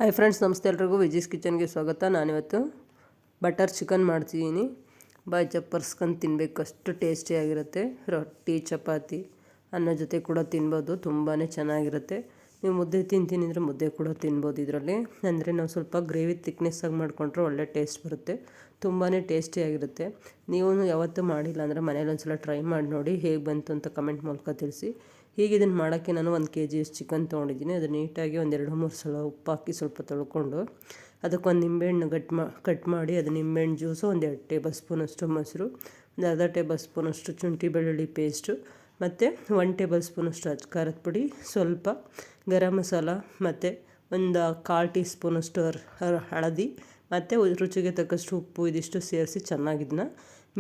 Hi friends, ನಮಸ್ತೆ ಎಲ್ರಿಗೂ. ವಿಜೀಸ್ ಕಿಚನ್ಗೆ ಸ್ವಾಗತ. ನಾನಿವತ್ತು ಬಟರ್ ಚಿಕನ್ ಮಾಡ್ತಿದ್ದೀನಿ. ಬಾಯಿ ಚಪ್ಪರ್ಸ್ಕೊಂಡು ತಿನ್ನಬೇಕು, ಅಷ್ಟು ಟೇಸ್ಟಿಯಾಗಿರುತ್ತೆ. ರೊಟ್ಟಿ, ಚಪಾತಿ, ಅನ್ನ ಜೊತೆ ಕೂಡ ತಿನ್ಬೋದು. ತುಂಬಾ ಚೆನ್ನಾಗಿರುತ್ತೆ. ನೀವು ಮುದ್ದೆ ತಿಂತೀನಿ ಅಂದರೆ ಮುದ್ದೆ ಕೂಡ ತಿನ್ಬೋದು ಇದರಲ್ಲಿ. ಅಂದರೆ ನಾವು ಸ್ವಲ್ಪ ಗ್ರೇವಿ ಥಿಕ್ನೆಸ್ಸಾಗಿ ಮಾಡಿಕೊಂಡ್ರೆ ಒಳ್ಳೆ ಟೇಸ್ಟ್ ಬರುತ್ತೆ. ತುಂಬಾ ಟೇಸ್ಟಿಯಾಗಿರುತ್ತೆ. ನೀವು ಯಾವತ್ತೂ ಮಾಡಿಲ್ಲ ಅಂದರೆ ಮನೇಲಿ ಒಂದು ಸಲ ಟ್ರೈ ಮಾಡಿ ನೋಡಿ, ಹೇಗೆ ಬಂತು ಅಂತ ಕಮೆಂಟ್ ಮೂಲಕ ತಿಳಿಸಿ. ಹೀಗೆ ಇದನ್ನು ಮಾಡೋಕ್ಕೆ ನಾನು 1 kg ಚಿಕನ್ ತೊಗೊಂಡಿದ್ದೀನಿ. ಅದು ನೀಟಾಗಿ ಒಂದು 2-3 ಸಲ ಉಪ್ಪು ಹಾಕಿ ಸ್ವಲ್ಪ ತೊಳ್ಕೊಂಡು, ಅದಕ್ಕೊಂದು ನಿಂಬೆಹಣ್ಣು ಕಟ್ ಮಾಡಿ, ಅದು ನಿಂಬೆಹಣ್ಣು ಜ್ಯೂಸು, ಒಂದು 2 ಟೇಬಲ್ ಸ್ಪೂನಷ್ಟು ಮೊಸರು, ಒಂದು ಅರ್ಧ ಟೇಬಲ್ ಸ್ಪೂನಷ್ಟು ಶುಂಠಿ ಬೆಳ್ಳುಳ್ಳಿ ಪೇಸ್ಟು, ಮತ್ತು 1 ಟೇಬಲ್ ಸ್ಪೂನಷ್ಟು ಅಚ್ಚ ಖಾರದ ಪುಡಿ, ಸ್ವಲ್ಪ ಗರಂ ಮಸಾಲ, ಮತ್ತು ಒಂದು 1/4 ಟೀ ಸ್ಪೂನಷ್ಟು ಹಳದಿ, ಮತ್ತು ರುಚಿಗೆ ತಕ್ಕಷ್ಟು ಉಪ್ಪು, ಇದಿಷ್ಟು ಸೇರಿಸಿ ಚೆನ್ನಾಗಿದ್ದನ್ನ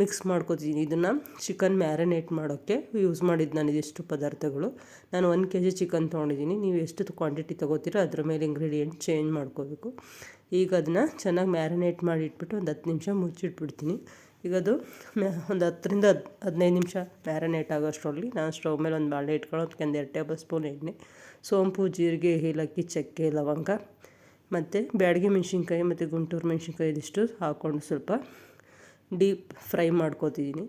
ಮಿಕ್ಸ್ ಮಾಡ್ಕೊತೀನಿ. ಇದನ್ನು ಚಿಕನ್ ಮ್ಯಾರಿನೇಟ್ ಮಾಡೋಕ್ಕೆ ಯೂಸ್ ಮಾಡಿದ್ದು ನಾನು ಇದಿಷ್ಟು ಪದಾರ್ಥಗಳು. ನಾನು 1 kg ಚಿಕನ್ ತೊಗೊಂಡಿದ್ದೀನಿ. ನೀವು ಎಷ್ಟು ಕ್ವಾಂಟಿಟಿ ತೊಗೋತೀರೋ ಅದ್ರ ಮೇಲೆ ಇಂಗ್ರೀಡಿಯೆಂಟ್ ಚೇಂಜ್ ಮಾಡ್ಕೋಬೇಕು. ಈಗ ಅದನ್ನು ಚೆನ್ನಾಗಿ ಮ್ಯಾರಿನೇಟ್ ಮಾಡಿ ಇಟ್ಬಿಟ್ಟು ಒಂದು 10 ನಿಮಿಷ ಮುಚ್ಚಿಟ್ಬಿಡ್ತೀನಿ. ಈಗ ಅದು ಒಂದು 10-15 ನಿಮಿಷ ಮ್ಯಾರಿನೇಟ್ ಆಗೋಷ್ಟರಲ್ಲಿ ನಾನು ಸ್ಟವ್ ಮೇಲೆ ಒಂದು ಬಾಣಲೆ ಇಟ್ಕೊಂಡು ಅದಕ್ಕೆ ಒಂದು 2 ಟೇಬಲ್ ಸ್ಪೂನ್ ಎಣ್ಣೆ, ಸೋಂಪು, ಜೀರಿಗೆ, ಏಲಕ್ಕಿ, ಚಕ್ಕೆ, ಲವಂಗ, ಮತ್ತು ಬ್ಯಾಡಗಿ ಮೆಣಸಿನ್ಕಾಯಿ ಮತ್ತು ಗುಂಟೂರು ಮೆಣಸಿನ್ಕಾಯಿ ಇದಿಷ್ಟು ಹಾಕ್ಕೊಂಡು ಸ್ವಲ್ಪ ಡೀಪ್ ಫ್ರೈ ಮಾಡ್ಕೋತಿದ್ದೀನಿ.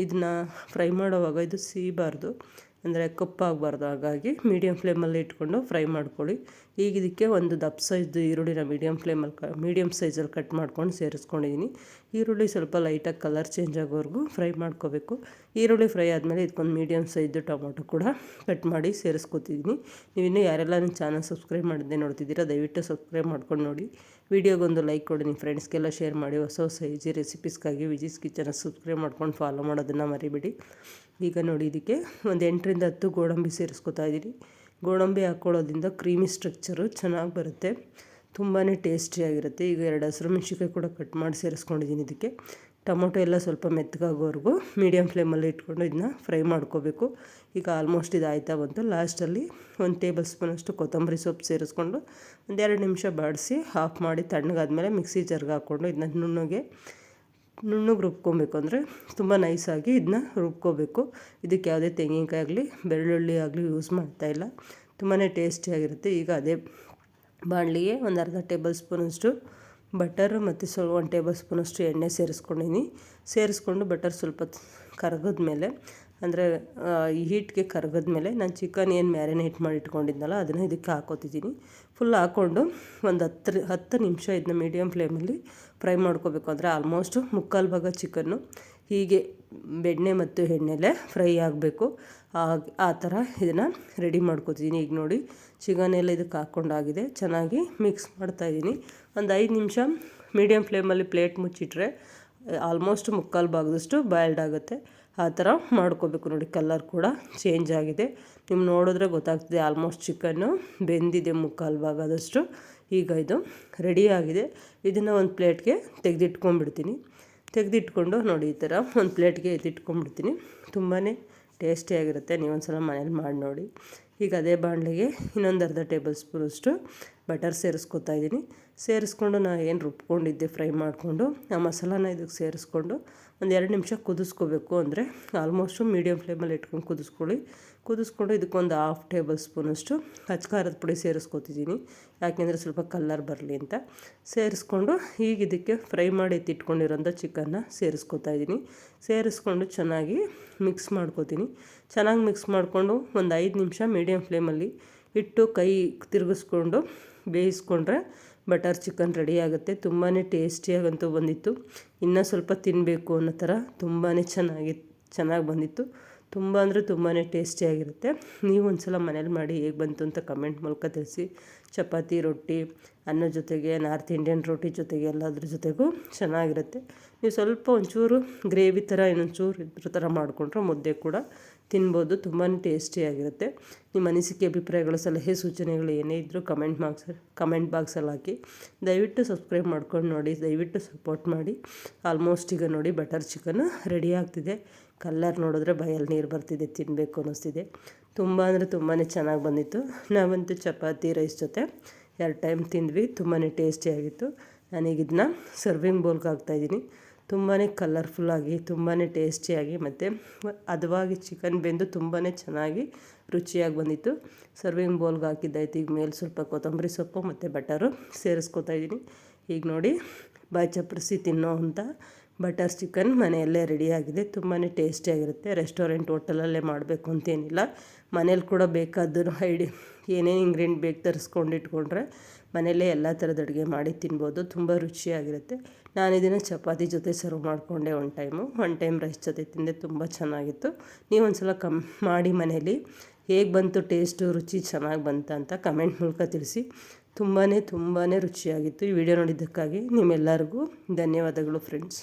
ಇದನ್ನ ಫ್ರೈ ಮಾಡೋವಾಗ ಇದು ಸಿಗಬಾರ್ದು, ಅಂದರೆ ಕಪ್ಪಾಗಬಾರ್ದು. ಹಾಗಾಗಿ ಮೀಡಿಯಮ್ ಫ್ಲೇಮಲ್ಲಿ ಇಟ್ಕೊಂಡು ಫ್ರೈ ಮಾಡ್ಕೊಳ್ಳಿ. ಈಗ ಇದಕ್ಕೆ ಒಂದು ದಪ್ಪ ಸೈಜ್ದು ಈರುಳ್ಳಿನ ಮೀಡಿಯಮ್ ಸೈಜಲ್ಲಿ ಕಟ್ ಮಾಡ್ಕೊಂಡು ಸೇರಿಸ್ಕೊಂಡಿದ್ದೀನಿ. ಈರುಳ್ಳಿ ಸ್ವಲ್ಪ ಲೈಟಾಗಿ ಕಲರ್ ಚೇಂಜ್ ಆಗೋವರೆಗೂ ಫ್ರೈ ಮಾಡ್ಕೋಬೇಕು. ಈರುಳ್ಳಿ ಫ್ರೈ ಆದಮೇಲೆ ಇದಕ್ಕೊಂದು ಮೀಡಿಯಮ್ ಸೈಜ್ದು ಟೊಮೊಟೊ ಕೂಡ ಕಟ್ ಮಾಡಿ ಸೇರಿಸ್ಕೊತಿದ್ದೀನಿ. ನೀವು ಇನ್ನೂ ಯಾರೆಲ್ಲ ನನ್ನ ಚಾನಲ್ ಸಬ್ಸ್ಕ್ರೈಬ್ ಮಾಡಿದ್ದೆ ನೋಡ್ತಿದ್ದೀರಾ, ದಯವಿಟ್ಟು ಸಬ್ಸ್ಕ್ರೈಬ್ ಮಾಡ್ಕೊಂಡು ನೋಡಿ. ವಿಡಿಯೋಗೊಂದು ಲೈಕ್ ಕೊಡಿ, ನಿಮ್ಮ ಫ್ರೆಂಡ್ಸ್ಗೆಲ್ಲ ಶೇರ್ ಮಾಡಿ. ಹೊಸ ಈಜಿ ರೆಸಿಪೀಸ್ಗಾಗಿ ವಿಜೀಸ್ ಕಿಚನ್ ಸಬ್ಸ್ಕ್ರೈಬ್ ಮಾಡ್ಕೊಂಡು ಫಾಲೋ ಮಾಡೋದನ್ನು ಮರಿಬೇಡಿ. ಈಗ ನೋಡಿ, ಇದಕ್ಕೆ ಒಂದು 8-10 ಗೋಡಂಬಿ ಸೇರಿಸ್ಕೊತಾ ಇದ್ದೀನಿ. ಗೋಡಂಬಿ ಹಾಕ್ಕೊಳ್ಳೋದ್ರಿಂದ ಕ್ರೀಮಿ ಸ್ಟ್ರಕ್ಚರು ಚೆನ್ನಾಗಿ ಬರುತ್ತೆ, ತುಂಬಾ ಟೇಸ್ಟಿಯಾಗಿರುತ್ತೆ. ಈಗ 2 ಹಸಿರು ಮೆಣಸಿನ್ಕಾಯಿ ಕೂಡ ಕಟ್ ಮಾಡಿ ಸೇರಿಸ್ಕೊಂಡಿದ್ದೀನಿ. ಇದಕ್ಕೆ ಟೊಮೊಟೊ ಎಲ್ಲ ಸ್ವಲ್ಪ ಮೆತ್ತಗಾಗೋವರೆಗೂ ಮೀಡಿಯಮ್ ಫ್ಲೇಮಲ್ಲಿ ಇಟ್ಕೊಂಡು ಇದನ್ನ ಫ್ರೈ ಮಾಡ್ಕೋಬೇಕು. ಈಗ ಆಲ್ಮೋಸ್ಟ್ ಇದು ಆಯ್ತಾ ಬಂತು. ಲಾಸ್ಟಲ್ಲಿ 1 ಟೇಬಲ್ ಸ್ಪೂನಷ್ಟು ಕೊತ್ತಂಬರಿ ಸೊಪ್ಪು ಸೇರಿಸ್ಕೊಂಡು ಒಂದು 2 ನಿಮಿಷ ಬಾಡಿಸಿ ಆಫ್ ಮಾಡಿ ತಣ್ಣಗಾದ್ಮೇಲೆ ಮಿಕ್ಸಿ ಜಾರ್ಗೆ ಹಾಕ್ಕೊಂಡು ಇದನ್ನ ನುಣ್ಣಗೆ ರುಬ್ಕೊಬೇಕು. ಅಂದರೆ ತುಂಬ ನೈಸಾಗಿ ಇದನ್ನ ರುಬ್ಕೋಬೇಕು. ಇದಕ್ಕೆ ಯಾವುದೇ ತೆಂಗಿನಕಾಯಿ ಆಗಲಿ ಬೆಳ್ಳುಳ್ಳಿ ಆಗಲಿ ಯೂಸ್ ಮಾಡ್ತಾಯಿಲ್ಲ. ತುಂಬಾ ಟೇಸ್ಟಿಯಾಗಿರುತ್ತೆ. ಈಗ ಅದೇ ಬಾಣಲಿಗೆ ಒಂದು ಅರ್ಧ ಟೇಬಲ್ ಸ್ಪೂನಷ್ಟು ಬಟರ್ ಮತ್ತು 1 ಟೇಬಲ್ ಸ್ಪೂನಷ್ಟು ಎಣ್ಣೆ ಸೇರಿಸ್ಕೊಂಡು ಬಟರ್ ಸ್ವಲ್ಪ ಕರಗಿದ್ಮೇಲೆ, ಅಂದರೆ ಈ ಹೀಟ್ಗೆ ಕರಗಿದ್ಮೇಲೆ ನಾನು ಚಿಕನ್ ಏನು ಮ್ಯಾರಿನೇಟ್ ಮಾಡಿ ಇಟ್ಕೊಂಡಿದ್ನಲ್ಲ ಅದನ್ನು ಇದಕ್ಕೆ ಹಾಕೋತಿದ್ದೀನಿ. ಫುಲ್ ಹಾಕ್ಕೊಂಡು ಒಂದು 10 ನಿಮಿಷ ಇದನ್ನ ಮೀಡಿಯಮ್ ಫ್ಲೇಮಲ್ಲಿ ಫ್ರೈ ಮಾಡ್ಕೋಬೇಕು. ಅಂದರೆ ಆಲ್ಮೋಸ್ಟು 3/4 ಭಾಗ ಚಿಕನ್ನು ಹೀಗೆ ಬೆಣ್ಣೆ ಮತ್ತು ಎಣ್ಣೆಲೆ ಫ್ರೈ ಆಗಬೇಕು. ಆ ಥರ ಇದನ್ನು ರೆಡಿ ಮಾಡ್ಕೋತಿದ್ದೀನಿ. ಈಗ ನೋಡಿ, ಚಿಕನ್ ಎಲ್ಲ ಇದಕ್ಕೆ ಹಾಕ್ಕೊಂಡಾಗಿದೆ. ಚೆನ್ನಾಗಿ ಮಿಕ್ಸ್ ಮಾಡ್ತಾಯಿದ್ದೀನಿ. ಒಂದು 5 ನಿಮಿಷ ಮೀಡಿಯಮ್ ಫ್ಲೇಮಲ್ಲಿ ಪ್ಲೇಟ್ ಮುಚ್ಚಿಟ್ರೆ ಆಲ್ಮೋಸ್ಟ್ 3/4 ಭಾಗದಷ್ಟು ಬಾಯ್ಲ್ಡ್ ಆಗುತ್ತೆ. ಆ ಥರ ಮಾಡ್ಕೋಬೇಕು. ನೋಡಿ, ಕಲರ್ ಕೂಡ ಚೇಂಜ್ ಆಗಿದೆ. ನೀವು ನೋಡಿದ್ರೆ ಗೊತ್ತಾಗ್ತದೆ ಆಲ್ಮೋಸ್ಟ್ ಚಿಕನ್ನು ಬೆಂದಿದೆ 3/4 ಭಾಗದಷ್ಟು. ಈಗ ಇದು ರೆಡಿಯಾಗಿದೆ. ಇದನ್ನು ಒಂದು ಪ್ಲೇಟ್ಗೆ ತೆಗೆದಿಟ್ಕೊಂಡು ನೋಡಿ, ಈ ಥರ ಒಂದು ಪ್ಲೇಟ್ಗೆ ಎತ್ತಿಟ್ಕೊಂಡ್ಬಿಡ್ತೀನಿ. ತುಂಬಾ ಟೇಸ್ಟಿಯಾಗಿರುತ್ತೆ. ನೀವೊಂದು ಸಲ ಮನೇಲಿ ಮಾಡಿ ನೋಡಿ. ಈಗ ಅದೇ ಬಾಣಲೆಗೆ ಇನ್ನೊಂದು ಅರ್ಧ ಟೇಬಲ್ ಸ್ಪೂನಷ್ಟು ಬಟರ್ ಸೇರಿಸ್ಕೊಂಡು ನಾನು ಏನು ರುಬ್ಕೊಂಡಿದ್ದೆ ಫ್ರೈ ಮಾಡಿಕೊಂಡು ಆ ಮಸಾಲಾನ ಇದಕ್ಕೆ ಸೇರಿಸ್ಕೊಂಡು ಒಂದು 2 ನಿಮಿಷ ಕುದಿಸ್ಕೋಬೇಕು. ಅಂದರೆ ಆಲ್ಮೋಸ್ಟು ಮೀಡಿಯಮ್ ಫ್ಲೇಮಲ್ಲಿ ಇಟ್ಕೊಂಡು ಕುದಿಸ್ಕೊಂಡು ಇದಕ್ಕೊಂದು 1/2 ಟೇಬಲ್ ಸ್ಪೂನಷ್ಟು ಅಚ್ಚ ಖಾರದ ಪುಡಿ ಸೇರಿಸ್ಕೊತಿದ್ದೀನಿ. ಯಾಕೆಂದರೆ ಸ್ವಲ್ಪ ಕಲರ್ ಬರಲಿ ಅಂತ ಸೇರಿಸ್ಕೊಂಡು ಈಗ ಇದಕ್ಕೆ ಫ್ರೈ ಮಾಡಿ ಎತ್ತಿಟ್ಕೊಂಡಿರೋಂಥ ಚಿಕನ್ನ ಸೇರಿಸ್ಕೊಂಡು ಚೆನ್ನಾಗಿ ಮಿಕ್ಸ್ ಮಾಡ್ಕೋತೀನಿ. ಚೆನ್ನಾಗಿ ಮಿಕ್ಸ್ ಮಾಡಿಕೊಂಡು ಒಂದು 5 ನಿಮಿಷ ಮೀಡಿಯಮ್ ಫ್ಲೇಮಲ್ಲಿ ಇಟ್ಟು ಕೈ ತಿರುಗಿಸ್ಕೊಂಡು ಬೇಯಿಸ್ಕೊಂಡ್ರೆ ಬಟರ್ ಚಿಕನ್ ರೆಡಿ ಆಗುತ್ತೆ. ತುಂಬಾ ಟೇಸ್ಟಿಯಾಗಂತೂ ಬಂದಿತ್ತು. ಇನ್ನೂ ಸ್ವಲ್ಪ ತಿನ್ನಬೇಕು ಅನ್ನೋ ಥರ ತುಂಬಾ ಚೆನ್ನಾಗಿ ಬಂದಿತ್ತು. ತುಂಬ ಅಂದರೆ ತುಂಬಾ ಟೇಸ್ಟಿಯಾಗಿರುತ್ತೆ. ನೀವು ಒಂದು ಸಲ ಮನೇಲಿ ಮಾಡಿ ಹೇಗೆ ಬಂತು ಅಂತ ಕಮೆಂಟ್ ಮೂಲಕ ತಿಳಿಸಿ. ಚಪಾತಿ, ರೊಟ್ಟಿ, ಅನ್ನದ ಜೊತೆಗೆ, ನಾರ್ತ್ ಇಂಡಿಯನ್ ರೊಟ್ಟಿ ಜೊತೆಗೆ ಎಲ್ಲದ್ರ ಜೊತೆಗೂ ಚೆನ್ನಾಗಿರುತ್ತೆ. ನೀವು ಸ್ವಲ್ಪ ಒಂಚೂರು ಗ್ರೇವಿ ಥರ ಇನ್ನೊಂಚೂರು ಇದ್ರ ಥರ ಮಾಡಿಕೊಂಡ್ರೆ ಮುದ್ದೆ ಕೂಡ ತಿನ್ಬೋದು. ತುಂಬಾ ಟೇಸ್ಟಿಯಾಗಿರುತ್ತೆ. ನಿಮ್ಮ ಅನಿಸಿಕೆ, ಅಭಿಪ್ರಾಯಗಳು, ಸಲಹೆ, ಸೂಚನೆಗಳು ಏನೇ ಇದ್ದರೂ ಕಮೆಂಟ್ ಬಾಕ್ಸಲ್ಲಿ ಹಾಕಿ. ದಯವಿಟ್ಟು ಸಬ್ಸ್ಕ್ರೈಬ್ ಮಾಡ್ಕೊಂಡು ನೋಡಿ, ದಯವಿಟ್ಟು ಸಪೋರ್ಟ್ ಮಾಡಿ. ಆಲ್ಮೋಸ್ಟ್ ಈಗ ನೋಡಿ, ಬಟರ್ ಚಿಕನ್ ರೆಡಿ ಆಗ್ತಿದೆ. ಕಲ್ಲರ್ ನೋಡಿದ್ರೆ ಬಾಯಲ್ಲಿ ನೀರು ಬರ್ತಿದೆ, ತಿನ್ನಬೇಕು ಅನ್ನಿಸ್ತಿದೆ. ತುಂಬ ಅಂದರೆ ತುಂಬಾ ಚೆನ್ನಾಗಿ ಬಂದಿತ್ತು. ನಾವಂತೂ ಚಪಾತಿ, ರೈಸ್ ಜೊತೆ 2 ಟೈಮ್ ತಿಂದ್ವಿ. ತುಂಬಾ ಟೇಸ್ಟಿಯಾಗಿತ್ತು. ನಾನೀಗ ಇದನ್ನ ಸರ್ವಿಂಗ್ ಬೌಲ್ಗೆ ಹಾಕ್ತಾಯಿದ್ದೀನಿ. ತುಂಬಾ ಕಲರ್ಫುಲ್ಲಾಗಿ ತುಂಬಾ ಟೇಸ್ಟಿಯಾಗಿ ಮತ್ತು ಹದವಾಗಿ ಚಿಕನ್ ಬೆಂದು ತುಂಬಾ ಚೆನ್ನಾಗಿ ರುಚಿಯಾಗಿ ಬಂದಿತ್ತು. ಸರ್ವಿಂಗ್ ಬೌಲ್ಗೆ ಹಾಕಿದ್ದಾಯ್ತು. ಈಗ ಮೇಲೆ ಸ್ವಲ್ಪ ಕೊತ್ತಂಬರಿ ಸೊಪ್ಪು ಮತ್ತು ಬಟರು ಸೇರಿಸ್ಕೊತಾ ಇದ್ದೀನಿ. ಈಗ ನೋಡಿ ಬಾಯಿ ಚಪ್ಪರಿಸಿ ತಿನ್ನೋ ಅಂಥ ಬಟರ್ ಚಿಕನ್ ಮನೆಯಲ್ಲೇ ರೆಡಿಯಾಗಿದೆ. ತುಂಬಾ ಟೇಸ್ಟಿಯಾಗಿರುತ್ತೆ. ರೆಸ್ಟೋರೆಂಟ್ ಹೋಟೆಲಲ್ಲೇ ಮಾಡಬೇಕು ಅಂತೇನಿಲ್ಲ, ಮನೇಲಿ ಕೂಡ ಬೇಕಾದರೂ ಏನೇನು ಇಂಗ್ರೀಡಿಯೆಂಟ್ ಬೇಕು ತರಿಸ್ಕೊಂಡಿಟ್ಕೊಂಡ್ರೆ ಮನೆಯಲ್ಲೇ ಎಲ್ಲ ಥರದ ಅಡುಗೆ ಮಾಡಿ ತಿನ್ಬೋದು. ತುಂಬ ರುಚಿಯಾಗಿರುತ್ತೆ. ನಾನು ಇದನ್ನು ಚಪಾತಿ ಜೊತೆ ಸರ್ವ್ ಮಾಡಿಕೊಂಡೆ ಒನ್ ಟೈಮ್ ರೈಸ್ ಜೊತೆ ತಿಂದೆ. ತುಂಬ ಚೆನ್ನಾಗಿತ್ತು. ನೀವು ಒಂದು ಸಲ ಮಾಡಿ ಮನೇಲಿ ಹೇಗೆ ಬಂತು ಟೇಸ್ಟು, ರುಚಿ ಚೆನ್ನಾಗಿ ಬಂತ ಅಂತ ಕಮೆಂಟ್ ಮೂಲಕ ತಿಳಿಸಿ. ತುಂಬಾ ರುಚಿಯಾಗಿತ್ತು. ಈ ವಿಡಿಯೋ ನೋಡಿದ್ದಕ್ಕಾಗಿ ನಿಮ್ಮೆಲ್ಲರಿಗೂ ಧನ್ಯವಾದಗಳು ಫ್ರೆಂಡ್ಸ್.